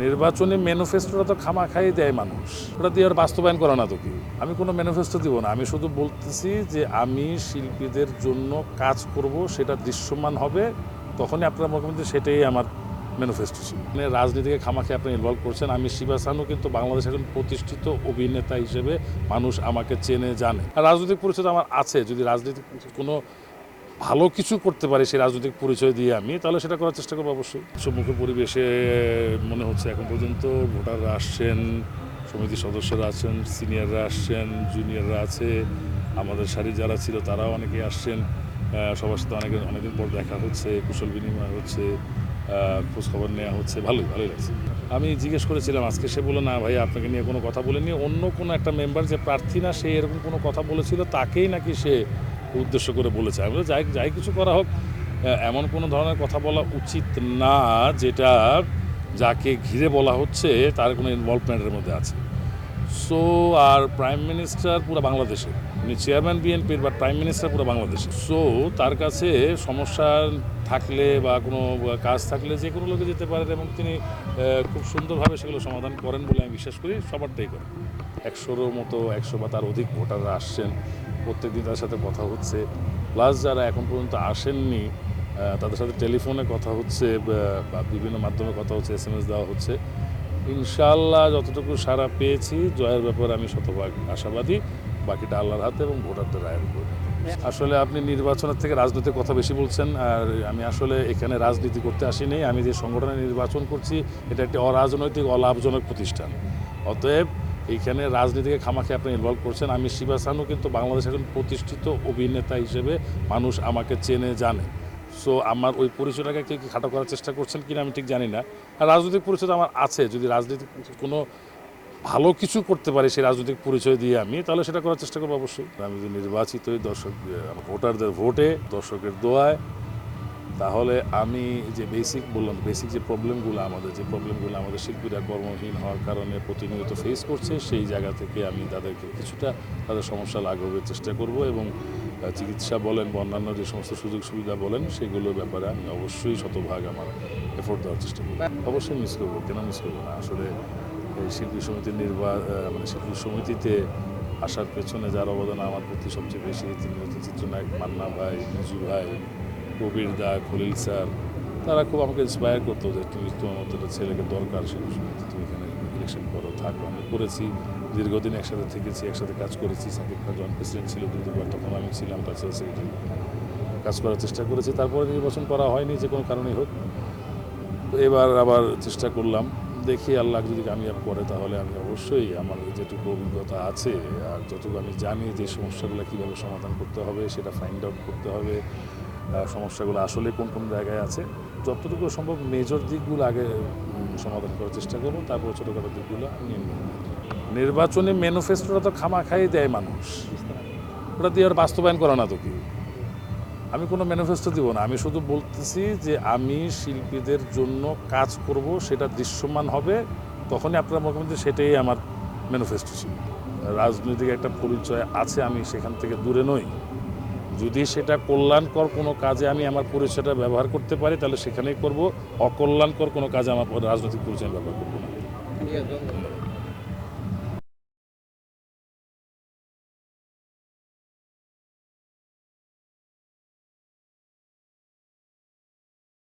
নির্বাচনী ম্যানিফেস্টোটা তো খামাখাই দেয় মানুষ, ওটা দিয়ে আর বাস্তবায়ন করে না তো কি। আমি কোনো ম্যানিফেস্টো দিব না, আমি শুধু বলতেছি যে আমি শিল্পীদের জন্য কাজ করব, সেটা দৃশ্যমান হবে, তখনই আপনারা মনে করবেন যে সেটাই আমার ম্যানিফেস্টো ছিল। মানে রাজনীতিকে খামাখে আপনি ইনভলভ করছেন। আমি শিবা সানু কিন্তু বাংলাদেশের একজন প্রতিষ্ঠিত অভিনেতা হিসেবে মানুষ আমাকে চেনে জানে, আর রাজনৈতিক পরিচয় আমার আছে। যদি রাজনীতিক কোনো ভালো কিছু করতে পারি সেই রাজনৈতিক পরিচয় দিয়ে আমি, তাহলে সেটা করার চেষ্টা করবো অবশ্যই। সম্মুখে পরিবেশে মনে হচ্ছে এখন পর্যন্ত ভোটাররা আসছেন, সমিতির সদস্যরা আছেন, সিনিয়ররা আসছেন, জুনিয়ররা আছে, আমাদের সারি যারা ছিল তারাও অনেকেই আসছেন। সবার সাথে অনেকদিন পর দেখা হচ্ছে, কুশল বিনিময় হচ্ছে, খোঁজখবর নেওয়া হচ্ছে, ভালোই লাগছে। আমি জিজ্ঞেস করেছিলাম আজকে, সে বলে না ভাই আপনাকে নিয়ে কোনো কথা বলেনি, অন্য কোনো একটা মেম্বার যে প্রার্থী না সে এরকম কোনো কথা বলেছিল, তাকেই নাকি সে উদ্দেশ্য করে বলেছে। আমি বলে যাই কিছু করা হোক, এমন কোনো ধরনের কথা বলা উচিত না যেটা যাকে ঘিরে বলা হচ্ছে তার কোনো ইনভলভমেন্টের মধ্যে আছে। সো আর প্রাইম মিনিস্টার পুরো বাংলাদেশের, উনি চেয়ারম্যান বিএনপির, বাট প্রাইম মিনিস্টার পুরো বাংলাদেশের। সো তার কাছে সমস্যা থাকলে বা কোনো কাজ থাকলে যে কোনো লোকে যেতে পারেন, এবং তিনি খুব সুন্দরভাবে সেগুলো সমাধান করেন বলে আমি বিশ্বাস করি। সবারটাই করেন। 100 বা তার অধিক ভোটাররা আসছেন, প্রত্যেকদিন তার সাথে কথা হচ্ছে, প্লাস যারা এখন পর্যন্ত আসেননি তাদের সাথে টেলিফোনে কথা হচ্ছে বা বিভিন্ন মাধ্যমে কথা হচ্ছে, SMS দেওয়া হচ্ছে। ইনশাআল্লাহ যতটুকু সাড়া পেয়েছি, জয়ের ব্যাপারে আমি শতভাগ আশাবাদী। বাকিটা আল্লাহর হাতে এবং ভোটারদের রায়ের উপর। আসলে আপনি নির্বাচনের থেকে রাজনীতির কথা বেশি বলছেন, আর আমি আসলে এখানে রাজনীতি করতে আসিনি। আমি যে সংগঠনে নির্বাচন করছি এটা একটি অরাজনৈতিক অলাভজনক প্রতিষ্ঠান। অতএব এইখানে রাজনীতিকে খামাখে আপনি ইনভলভ করছেন। আমি শিবা সানু কিন্তু বাংলাদেশের একজন প্রতিষ্ঠিত অভিনেতা হিসেবে মানুষ আমাকে চেনে জানে। সো আমার ওই পরিচয়টাকে কেউ কি খাটো করার চেষ্টা করছেন কিনা আমি ঠিক জানি না। আর রাজনৈতিক পরিচয় আমার আছে। যদি রাজনীতিক কোনো ভালো কিছু করতে পারি সেই রাজনৈতিক পরিচয় দিয়ে আমি, তাহলে সেটা করার চেষ্টা করবো অবশ্যই। আমি যদি নির্বাচিত হই ভোটারদের ভোটে, দর্শকের দোয়ায়, তাহলে আমি যে বেসিক যে প্রবলেমগুলো আমাদের শিল্পীরা কর্মহীন হওয়ার কারণে প্রতিনিয়ত ফেস করছে, সেই জায়গা থেকে আমি তাদেরকে কিছুটা তাদের সমস্যা লাঘবের চেষ্টা করব, এবং চিকিৎসা বলেন বা অন্যান্য যে সমস্ত সুযোগ সুবিধা বলেন সেগুলোর ব্যাপারে আমি অবশ্যই শতভাগ আমার এফোর্ট দেওয়ার চেষ্টা করব। অবশ্যই মিস করবো, কেন মিস করবো না। আসলে এই শিল্পী সমিতির শিল্পী সমিতিতে আসার পেছনে যার অবদান আমার প্রতি সবচেয়ে বেশি, তিনি হচ্ছে চিত্রনায়ক মান্না ভাই, নিজু ভাই, কবির দা, খলিল স্যার। তারা খুব আমাকে ইন্সপায়ার করতো যে তোমার মতো একটা ছেলেকে দরকার, শিল্পী সমিতি, তুমি এখানে ইলেকশন করো, থাকো। আমি করেছি, দীর্ঘদিন একসাথে থেকেছি, একসাথে কাজ করেছি। সাকিব খান যখন প্রেসিডেন্ট ছিল দুবার, তখন আমি ছিলাম কালচারাল সেক্রেটারি, কাজ করার চেষ্টা করেছি। তারপরে নির্বাচন করা হয়নি যে কোনো কারণেই হোক। তো এবার আবার চেষ্টা করলাম, দেখি আল্লাহ যদি কামিয়াব করে, তাহলে আমি অবশ্যই আমার যেটুকু অভিজ্ঞতা আছে আর যতটুকু আমি জানি যে সমস্যাগুলো কীভাবে সমাধান করতে হবে সেটা ফাইন্ড আউট করতে হবে, সমস্যাগুলো আসলে কোন জায়গায় আছে, যতটুকু সম্ভব মেজর দিকগুলো আগে সমাধান করার চেষ্টা করবো, তারপর ছোটোখাটো দিকগুলো নিয়ে নেব। নির্বাচনী ম্যানিফেস্টোটা তো খামাখাই দেয় মানুষ, ওটা দিয়ে আর বাস্তবায়ন করে না তো কি। আমি কোনো ম্যানিফেস্টো দিব না, আমি শুধু বলতেছি যে আমি শিল্পীদের জন্য কাজ করব, সেটা দৃশ্যমান হবে, তখনই আপনারা মনে করবেন যে সেটাই আমার ম্যানিফেস্টো ছিল। রাজনৈতিক একটা পরিচয় আছে, আমি সেখান থেকে দূরে নই। যদি সেটা কল্যাণকর কোনো কাজে আমি আমার পরিচয়টা ব্যবহার করতে পারি, তাহলে সেখানেই করব। অকল্যাণকর কোনো কাজে আমার রাজনৈতিক পরিচয় ব্যবহার করবো না।